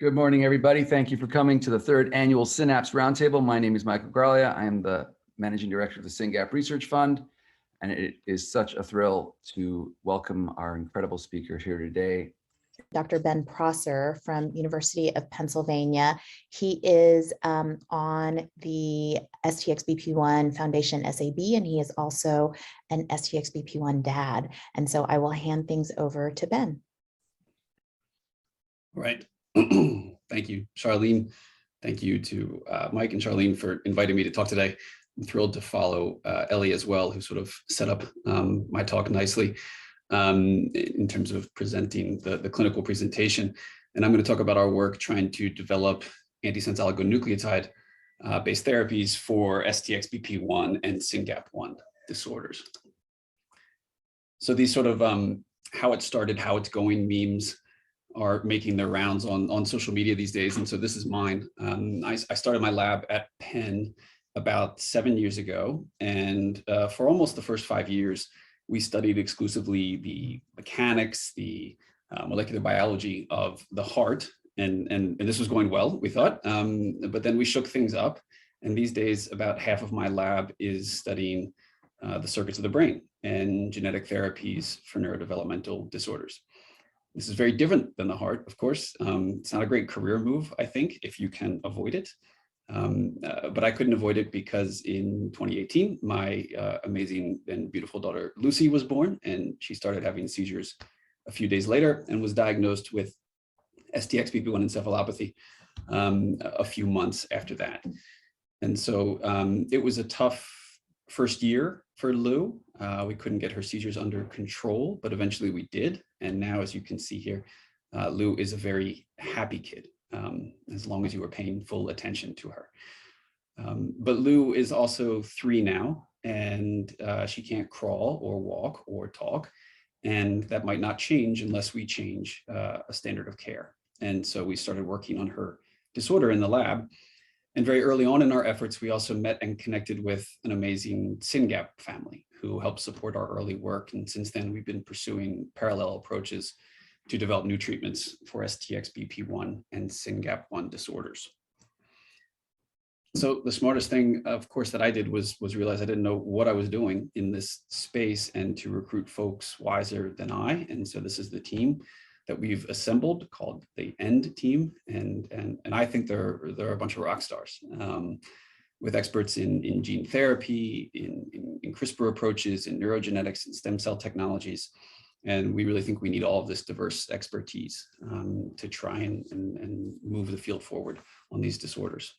Good morning, everybody. Thank you for coming to the third annual Synapse Roundtable. My name is Microrna. I am the Managing Director of the Syngap Research Fund, and it is such a thrill to welcome our incredible speaker here today. Dr. Ben Prosser from University of Pennsylvania. He is on the STXBP1 Foundation SAB, and he is also an STXBP1 dad. And so I will hand things over to Ben. All right. Thank you, Charlene. Thank you to Mike and Charlene for inviting me to talk today. I'm thrilled to follow Ellie as well, who sort of set up my talk nicely in terms of presenting the clinical presentation. And I'm going to talk about our work trying to develop antisense oligonucleotide based therapies for STXBP1 and Syngap1 disorders. So these sort of how it started, how it's going memes are making their rounds on social media these days. And so this is mine. I started my lab at Penn about 7 years ago. And for almost the first 5 years, we studied exclusively the mechanics, the molecular biology of the heart. And this was going well, we thought. But then we shook things up. And these days, about half of my lab is studying the circuits of the brain and genetic therapies for neurodevelopmental disorders. This is very different than the heart, of course. It's not a great career move, I think, if you can avoid it. But I couldn't avoid it because in 2018, my amazing and beautiful daughter, Lucy, was born, and she started having seizures a few days later and was diagnosed with STXBP1 encephalopathy a few months after that. And so it was a tough first year for Lou. We couldn't get her seizures under control, but eventually we did. And now, as you can see here, Lou is a very happy kid, as long as you were paying full attention to her. But Lou is also 3 now, and she can't crawl or walk or talk. And that might not change unless we change a standard of care. And so we started working on her disorder in the lab. And very early on in our efforts, we also met and connected with an amazing Syngap family who helped support our early work. And since then, we've been pursuing parallel approaches to develop new treatments for STXBP1 and Syngap1 disorders. So the smartest thing, of course, that I did was realize I didn't know what I was doing in this space and to recruit folks wiser than I. And so this is the team that we've assembled called the END team. And I think they're a bunch of rock stars with experts in gene therapy, in CRISPR approaches, in neurogenetics and stem cell technologies. And we really think we need all of this diverse expertise to try and move the field forward on these disorders.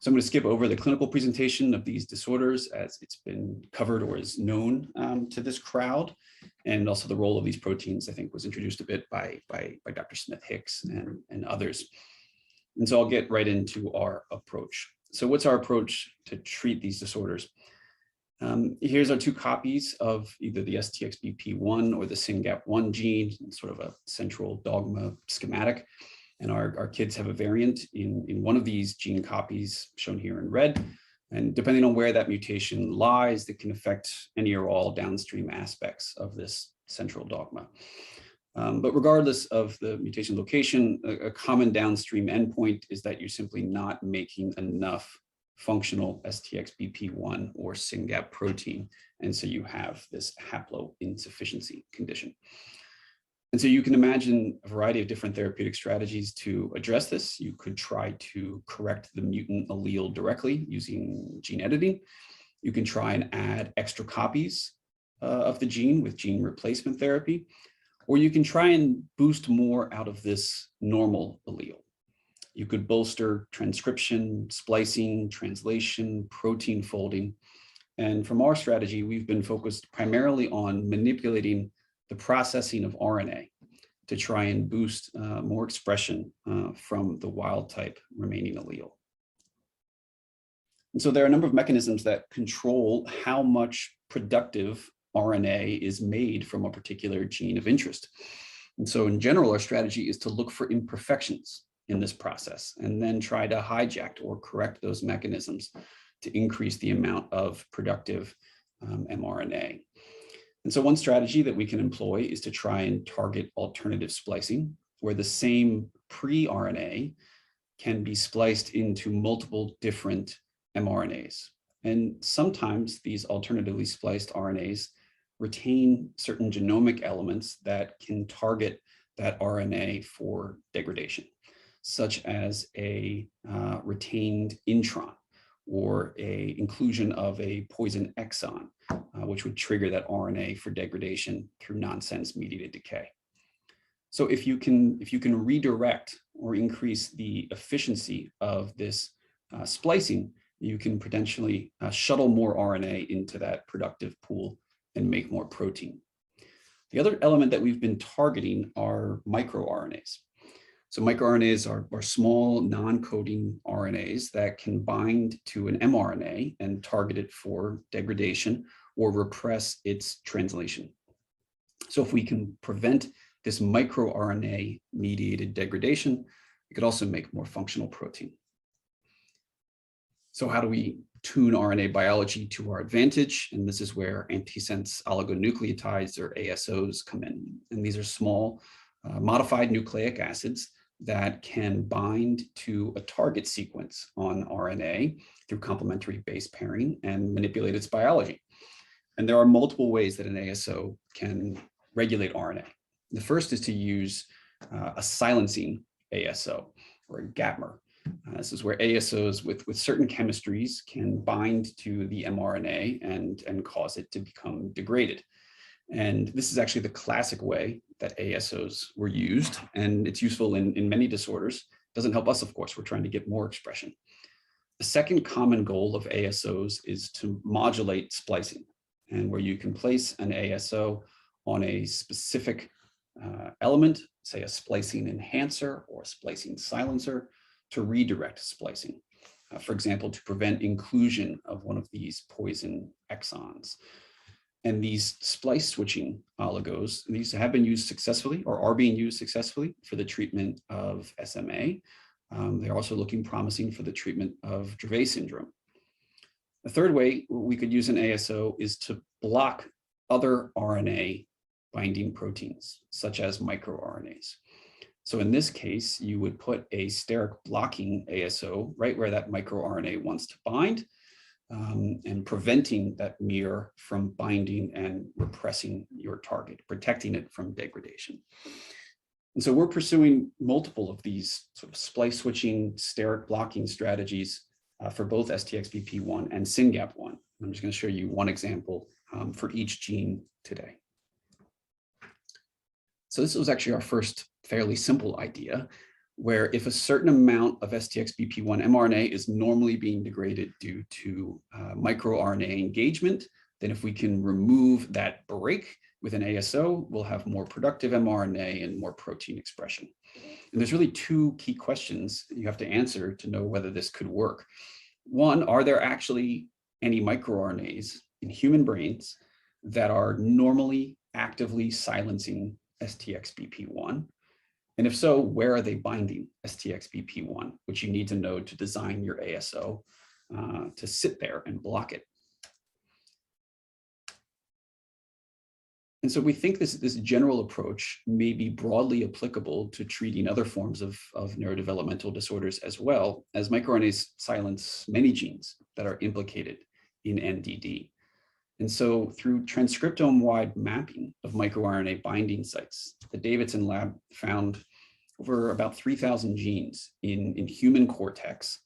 So I'm going to skip over the clinical presentation of these disorders as it's been covered or is known to this crowd. And also the role of these proteins, I think, was introduced a bit by Dr. Smith-Hicks and others. And so I'll get right into our approach. So what's our approach to treat these disorders? Here's our 2 copies of either the STXBP1 or the Syngap1 gene, sort of a central dogma schematic. And our kids have a variant in one of these gene copies shown here in red. And depending on where that mutation lies, it can affect any or all downstream aspects of this central dogma. But regardless of the mutation location, a common downstream endpoint is that you're simply not making enough functional STXBP1 or Syngap protein. And so you have this haploinsufficiency condition. And so you can imagine a variety of different therapeutic strategies to address this. You could try to correct the mutant allele directly using gene editing. You can try and add extra copies of the gene with gene replacement therapy, or you can try and boost more out of this normal allele. You could bolster transcription, splicing, translation, protein folding. And from our strategy, we've been focused primarily on manipulating the processing of RNA to try and boost more expression from the wild type remaining allele. And so there are a number of mechanisms that control how much productive RNA is made from a particular gene of interest. And so in general, our strategy is to look for imperfections in this process and then try to hijack or correct those mechanisms to increase the amount of productive mRNA. And so one strategy that we can employ is to try and target alternative splicing where the same pre-RNA can be spliced into multiple different mRNAs. And sometimes these alternatively spliced RNAs retain certain genomic elements that can target that RNA for degradation, such as a retained intron or a inclusion of a poison exon, which would trigger that RNA for degradation through nonsense mediated decay. So if you can redirect or increase the efficiency of this splicing, you can potentially shuttle more RNA into that productive pool and make more protein. The other element that we've been targeting are microRNAs. So microRNAs are small non-coding RNAs that can bind to an mRNA and target it for degradation or repress its translation. So if we can prevent this microRNA mediated degradation, we could also make more functional protein. So how do we tune RNA biology to our advantage? And this is where antisense oligonucleotides, or ASOs, come in. And these are small modified nucleic acids that can bind to a target sequence on RNA through complementary base pairing and manipulate its biology. And there are multiple ways that an ASO can regulate RNA. The first is to use a silencing ASO, or a gapmer. This is where ASOs with certain chemistries can bind to the mRNA and cause it to become degraded. And this is actually the classic way that ASOs were used, and it's useful in many disorders. Doesn't help us, of course. We're trying to get more expression. The second common goal of ASOs is to modulate splicing, and where you can place an ASO on a specific element, say a splicing enhancer or a splicing silencer, to redirect splicing. For example, to prevent inclusion of one of these poison exons. And these splice switching oligos, these have been used successfully or are being used successfully for the treatment of SMA. They're also looking promising for the treatment of Dravet syndrome. The third way we could use an ASO is to block other RNA binding proteins, such as microRNAs. So in this case, you would put a steric blocking ASO right where that microRNA wants to bind, and preventing that mirror from binding and repressing your target, protecting it from degradation. And so we're pursuing multiple of these sort of splice switching, steric blocking strategies for both STXBP1 and Syngap1. I'm just going to show you one example for each gene today. So this was actually our first fairly simple idea, where if a certain amount of STXBP1 mRNA is normally being degraded due to microRNA engagement, then if we can remove that break with an ASO, we'll have more productive mRNA and more protein expression. And there's really two key questions you have to answer to know whether this could work. One, are there actually any microRNAs in human brains that are normally actively silencing STXBP1? And if so, where are they binding STXBP1, which you need to know to design your ASO to sit there and block it. And so we think this general approach may be broadly applicable to treating other forms of neurodevelopmental disorders, as well as microRNAs silence many genes that are implicated in NDD. And so through transcriptome-wide mapping of microRNA binding sites, the Davidson lab found over about 3,000 genes in human cortex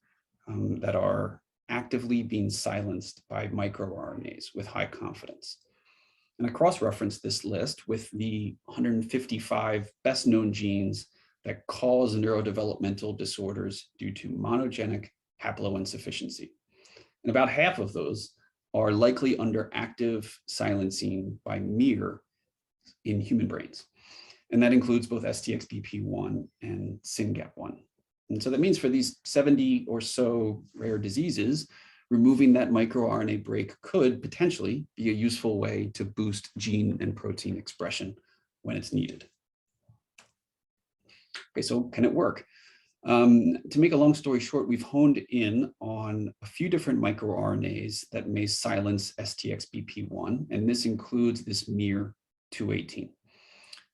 that are actively being silenced by microRNAs with high confidence. And I cross-referenced this list with the 155 best-known genes that cause neurodevelopmental disorders due to monogenic haploinsufficiency. And about half of those are likely under active silencing by MIR in human brains. And that includes both STXBP1 and Syngap1. And so that means for these 70 or so rare diseases, removing that microRNA break could potentially be a useful way to boost gene and protein expression when it's needed. Okay, so can it work? To make a long story short, we've honed in on a few different microRNAs that may silence STXBP1, and this includes this MIR218.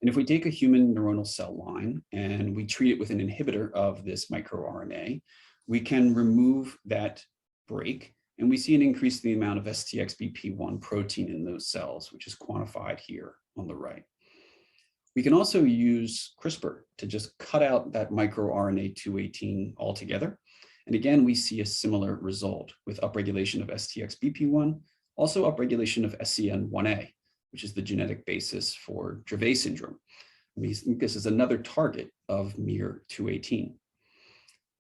And if we take a human neuronal cell line and we treat it with an inhibitor of this microRNA, we can remove that break, and we see an increase in the amount of STXBP1 protein in those cells, which is quantified here on the right. We can also use CRISPR to just cut out that microRNA 218 altogether. And again, we see a similar result with upregulation of STXBP1, also upregulation of SCN1A, which is the genetic basis for Dravet syndrome. This is another target of miR-218.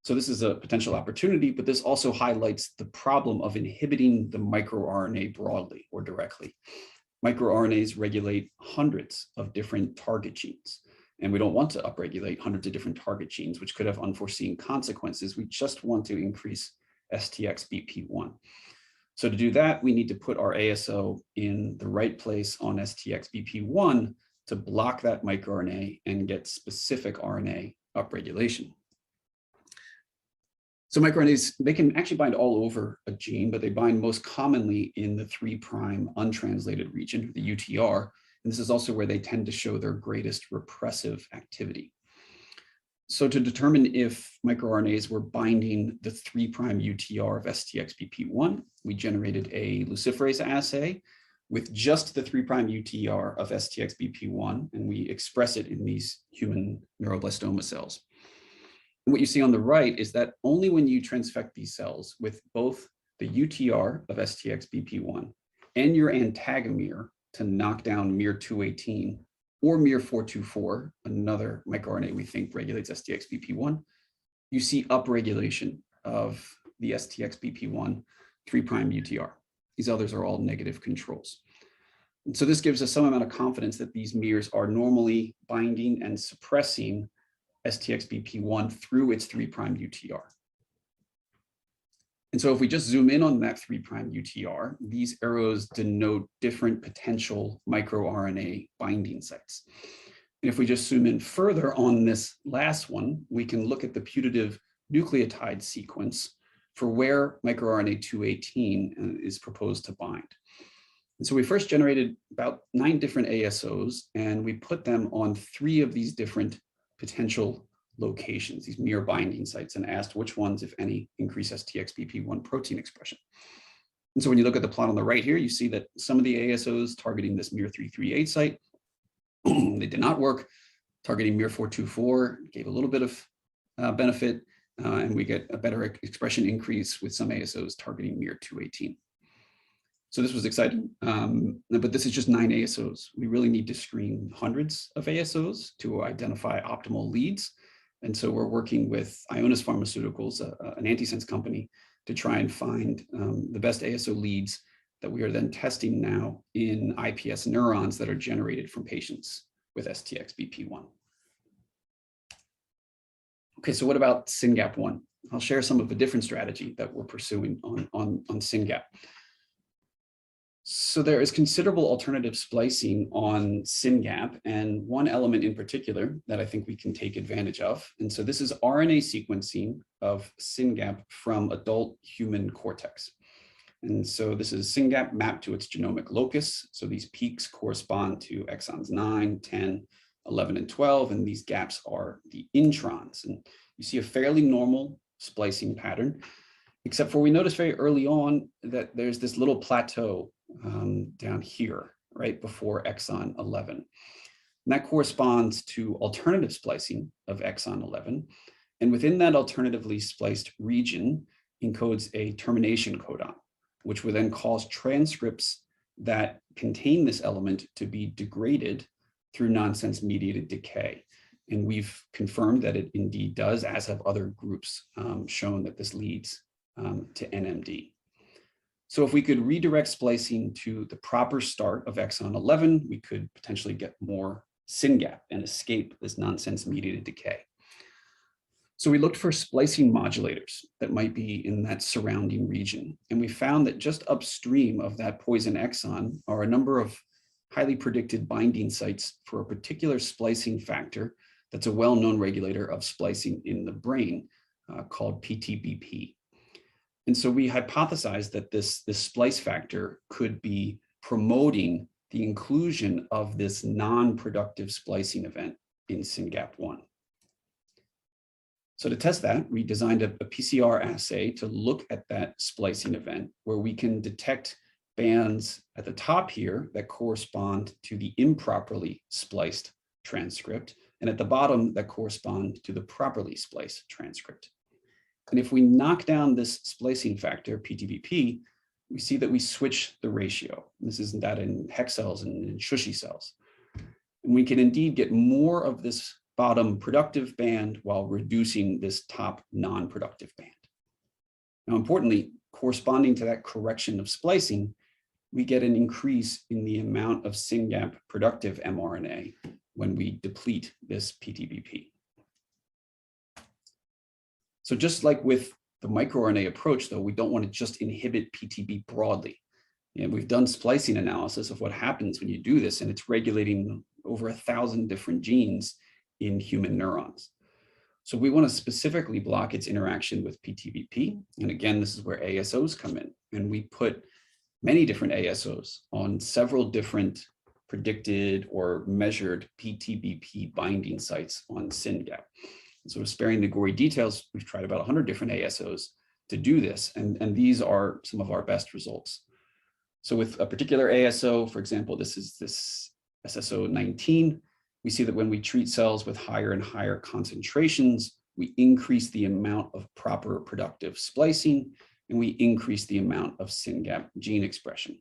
So this is a potential opportunity, but this also highlights the problem of inhibiting the microRNA broadly or directly. MicroRNAs regulate hundreds of different target genes, and we don't want to upregulate hundreds of different target genes, which could have unforeseen consequences. We just want to increase STXBP1. So to do that, we need to put our ASO in the right place on STXBP1 to block that microRNA and get specific RNA upregulation. So microRNAs, they can actually bind all over a gene, but they bind most commonly in the 3' untranslated region, the UTR. And this is also where they tend to show their greatest repressive activity. So to determine if microRNAs were binding the 3' UTR of STXBP1, we generated a luciferase assay with just the 3' UTR of STXBP1, and we express it in these human neuroblastoma cells. And what you see on the right is that only when you transfect these cells with both the UTR of STXBP1 and your antagomer to knock down miR-218 or miR-424, another microRNA we think regulates STXBP1, you see upregulation of the STXBP1 3' UTR. These others are all negative controls. And so this gives us some amount of confidence that these miRs are normally binding and suppressing STXBP1 through its 3' UTR. And so if we just zoom in on that 3' UTR, these arrows denote different potential microRNA binding sites. And if we just zoom in further on this last one, we can look at the putative nucleotide sequence for where microRNA 218 is proposed to bind. And so we first generated about 9 different ASOs, and we put them on 3 of these different potential locations, these miR binding sites, and asked which ones, if any, increase STXBP1 protein expression. And so when you look at the plot on the right here, you see that some of the ASOs targeting this miR-338 site, they did not work. Targeting miR-424 gave a little bit of benefit, and we get a better expression increase with some ASOs targeting miR-218. So this was exciting, but this is just 9 ASOs. We really need to screen hundreds of ASOs to identify optimal leads. And so we're working with Ionis Pharmaceuticals, an Antisense company, to try and find the best ASO leads that we are then testing now in iPS neurons that are generated from patients with STXBP1. Okay, so what about Syngap1? I'll share some of the different strategy that we're pursuing on Syngap. So there is considerable alternative splicing on Syngap, and one element in particular that I think we can take advantage of. And so this is RNA sequencing of Syngap from adult human cortex. And so this is Syngap mapped to its genomic locus. So these peaks correspond to exons 9, 10, 11, and 12, and these gaps are the introns. And you see a fairly normal splicing pattern, except for we notice very early on that there's this little plateau down here, right before exon 11. And that corresponds to alternative splicing of exon 11. And within that alternatively spliced region encodes a termination codon, which would then cause transcripts that contain this element to be degraded through nonsense mediated decay. And we've confirmed that it indeed does, as have other groups shown that this leads to NMD. So if we could redirect splicing to the proper start of exon 11, we could potentially get more Syngap and escape this nonsense mediated decay. So we looked for splicing modulators that might be in that surrounding region. And we found that just upstream of that poison exon are a number of highly predicted binding sites for a particular splicing factor that's a well-known regulator of splicing in the brain called PTBP. And so we hypothesized that this splice factor could be promoting the inclusion of this non-productive splicing event in Syngap1. So to test that, we designed a PCR assay to look at that splicing event where we can detect bands at the top here that correspond to the improperly spliced transcript, and at the bottom that correspond to the properly spliced transcript. And if we knock down this splicing factor, PTBP, we see that we switch the ratio. This is data in hex cells and in Shushi cells. And we can indeed get more of this bottom productive band while reducing this top non-productive band. Now, importantly, corresponding to that correction of splicing, we get an increase in the amount of Syngap productive mRNA when we deplete this PTBP. So just like with the microRNA approach, though, we don't want to just inhibit PTB broadly. And we've done splicing analysis of what happens when you do this, and it's regulating over 1,000 different genes in human neurons. So we want to specifically block its interaction with PTBP. And again, this is where ASOs come in. And we put many different ASOs on several different predicted or measured PTBP binding sites on Syngap. And sort of sparing the gory details, we've tried about 100 different ASOs to do this. And these are some of our best results. So with a particular ASO, for example, this is this SSO19, we see that when we treat cells with higher and higher concentrations, we increase the amount of proper productive splicing, and we increase the amount of Syngap gene expression.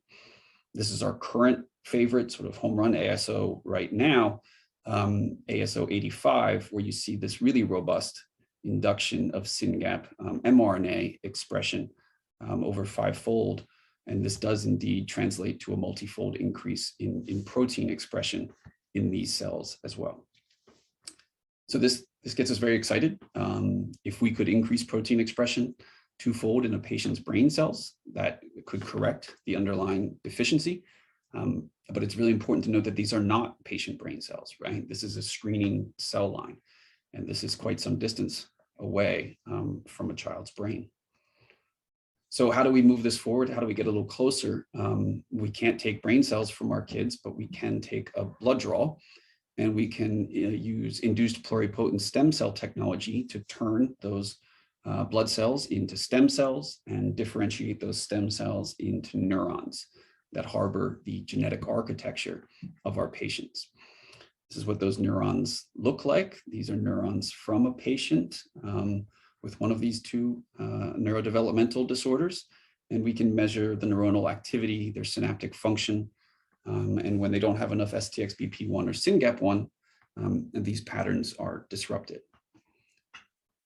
This is our current favorite sort of home run ASO right now, ASO 85, where you see this really robust induction of Syngap mRNA expression over 5-fold. And this does indeed translate to a multifold increase in protein expression in these cells as well. So this gets us very excited. If we could increase protein expression 2-fold in a patient's brain cells, that could correct the underlying deficiency. But it's really important to note that these are not patient brain cells, right? This is a screening cell line, and this is quite some distance away from a child's brain. So how do we move this forward? How do we get a little closer? We can't take brain cells from our kids, but we can take a blood draw, and we can use induced pluripotent stem cell technology to turn those blood cells into stem cells and differentiate those stem cells into neurons that harbor the genetic architecture of our patients. This is what those neurons look like. These are neurons from a patient with one of these 2 neurodevelopmental disorders, and we can measure the neuronal activity, their synaptic function, and when they don't have enough STXBP1 or Syngap1, these patterns are disrupted.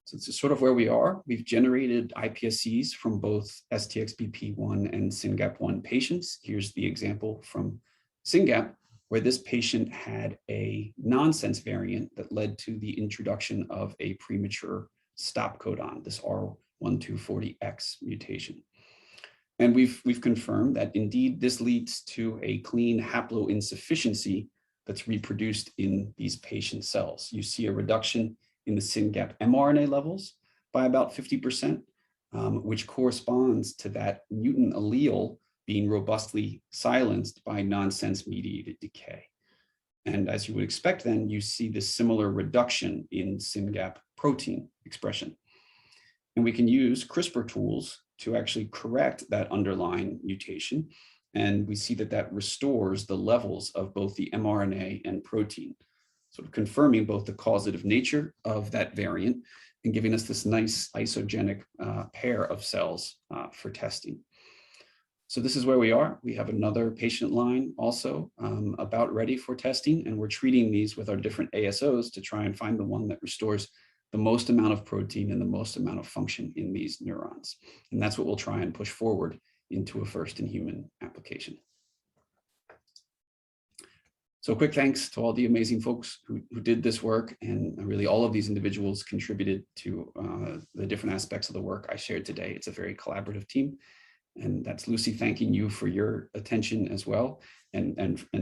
So it's sort of where we are. We've generated IPSCs from both STXBP1 and Syngap1 patients. Here's the example from Syngap, where this patient had a nonsense variant that led to the introduction of a premature stop codon, this R1240X mutation. And we've confirmed that indeed this leads to a clean haploinsufficiency that's reproduced in these patient cells. You see a reduction in the Syngap mRNA levels by about 50%, which corresponds to that mutant allele being robustly silenced by nonsense mediated decay. And as you would expect, then you see this similar reduction in Syngap protein expression. And we can use CRISPR tools to actually correct that underlying mutation. And we see that that restores the levels of both the mRNA and protein, sort of confirming both the causative nature of that variant and giving us this nice isogenic pair of cells for testing. So this is where we are. We have another patient line also about ready for testing, and we're treating these with our different ASOs to try and find the one that restores the most amount of protein and the most amount of function in these neurons. And that's what we'll try and push forward into a first-in-human application. So quick thanks to all the amazing folks who did this work, and really all of these individuals contributed to the different aspects of the work I shared today. It's a very collaborative team. And that's Lucy thanking you for your attention as well, and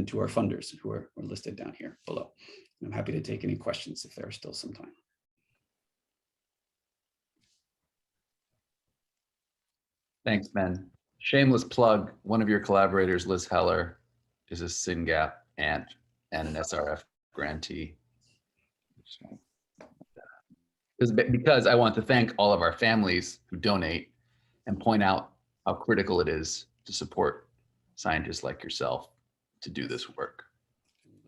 to our funders who are listed down here below. I'm happy to take any questions if there are still some time. Thanks, Ben. Shameless plug, one of your collaborators, Liz Heller, is a Syngap ant and an SRF grantee. Because I want to thank all of our families who donate and point out how critical it is to support scientists like yourself to do this work.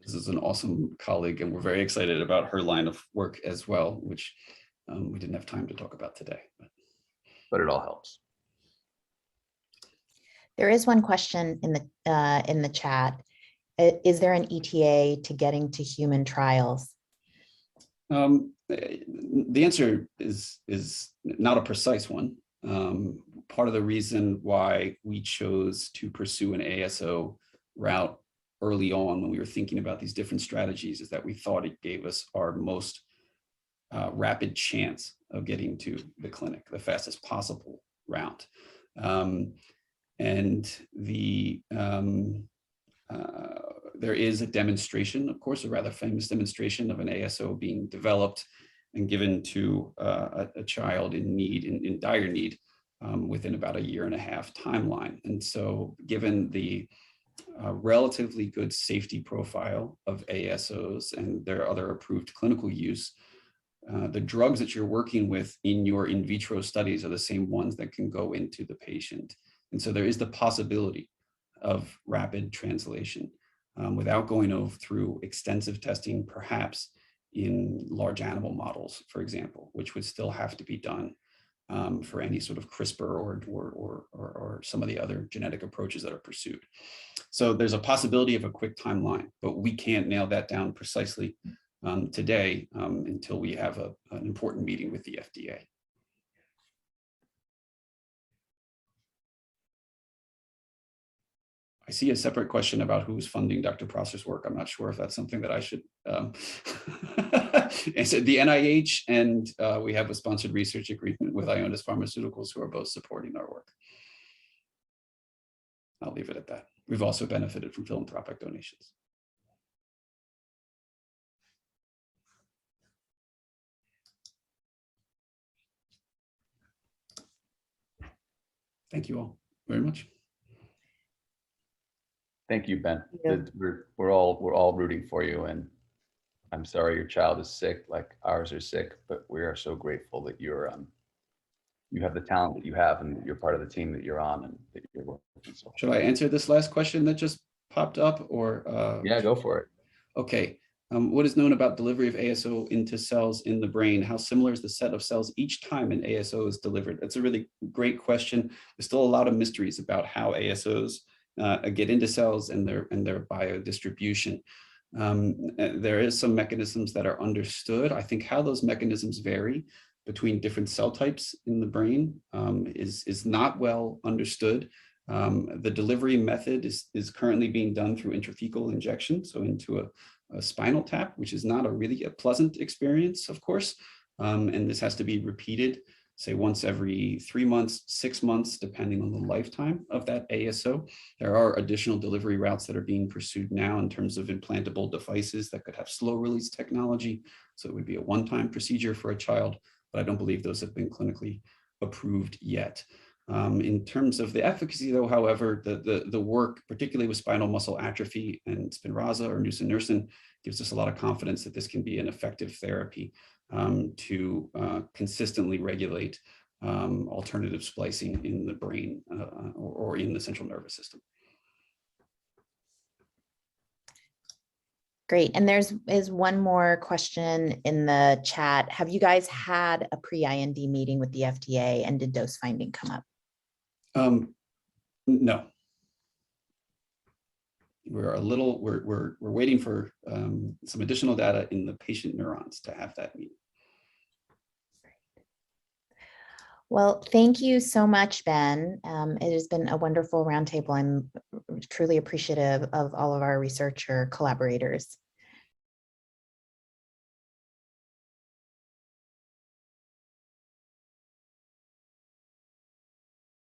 This is an awesome colleague, and we're very excited about her line of work as well, which we didn't have time to talk about today. But it all helps. There is one question in the chat. Is there an ETA to getting to human trials? The answer is not a precise one. Part of the reason why we chose to pursue an ASO route early on when we were thinking about these different strategies is that we thought it gave us our most rapid chance of getting to the clinic, the fastest possible route. And there is a demonstration, of course, a rather famous demonstration of an ASO being developed and given to a child in need, in dire need, within about a 1.5-year timeline. And so given the relatively good safety profile of ASOs and their other approved clinical use, the drugs that you're working with in your in vitro studies are the same ones that can go into the patient. And so there is the possibility of rapid translation without going through extensive testing, perhaps in large animal models, for example, which would still have to be done for any sort of CRISPR or some of the other genetic approaches that are pursued. So there's a possibility of a quick timeline, but we can't nail that down precisely today until we have an important meeting with the FDA. I see a separate question about who's funding Dr. Prosser's work. I'm not sure if that's something that I should answer. The NIH, and we have a sponsored research agreement with Ionis Pharmaceuticals, who are both supporting our work. I'll leave it at that. We've also benefited from philanthropic donations. Thank you all very much. Thank you, Ben. Yeah. We're all rooting for you, and I'm sorry your child is sick, like ours are sick, but we are so grateful that you're you have the talent that you have, and you're part of the team that you're on, and that you're working so. Should I answer this last question that just popped up, or? Yeah, go for it. Okay. What is known about delivery of ASO into cells in the brain? How similar is the set of cells each time an ASO is delivered? That's a really great question. There's still a lot of mysteries about how ASOs get into cells and their biodistribution. There is some mechanisms that are understood. I think how those mechanisms vary between different cell types in the brain is not well understood. The delivery method is currently being done through intrathecal injection, so into a spinal tap, which is not really a pleasant experience, of course. And this has to be repeated, say once every 3 months, 6 months, depending on the lifetime of that ASO. There are additional delivery routes that are being pursued now in terms of implantable devices that could have slow release technology. So it would be a one-time procedure for a child, but I don't believe those have been clinically approved yet. In terms of the efficacy, though, however, the work, particularly with spinal muscle atrophy and Spinraza or nusinersen, gives us a lot of confidence that this can be an effective therapy to consistently regulate alternative splicing in the brain or in the central nervous system. Great. And is one more question in the chat. Have you guys had a pre-IND meeting with the FDA, and did dose finding come up? No. We're waiting for some additional data in the patient neurons to have that meeting. Well, thank you so much, Ben. It has been a wonderful roundtable. I'm truly appreciative of all of our researcher collaborators.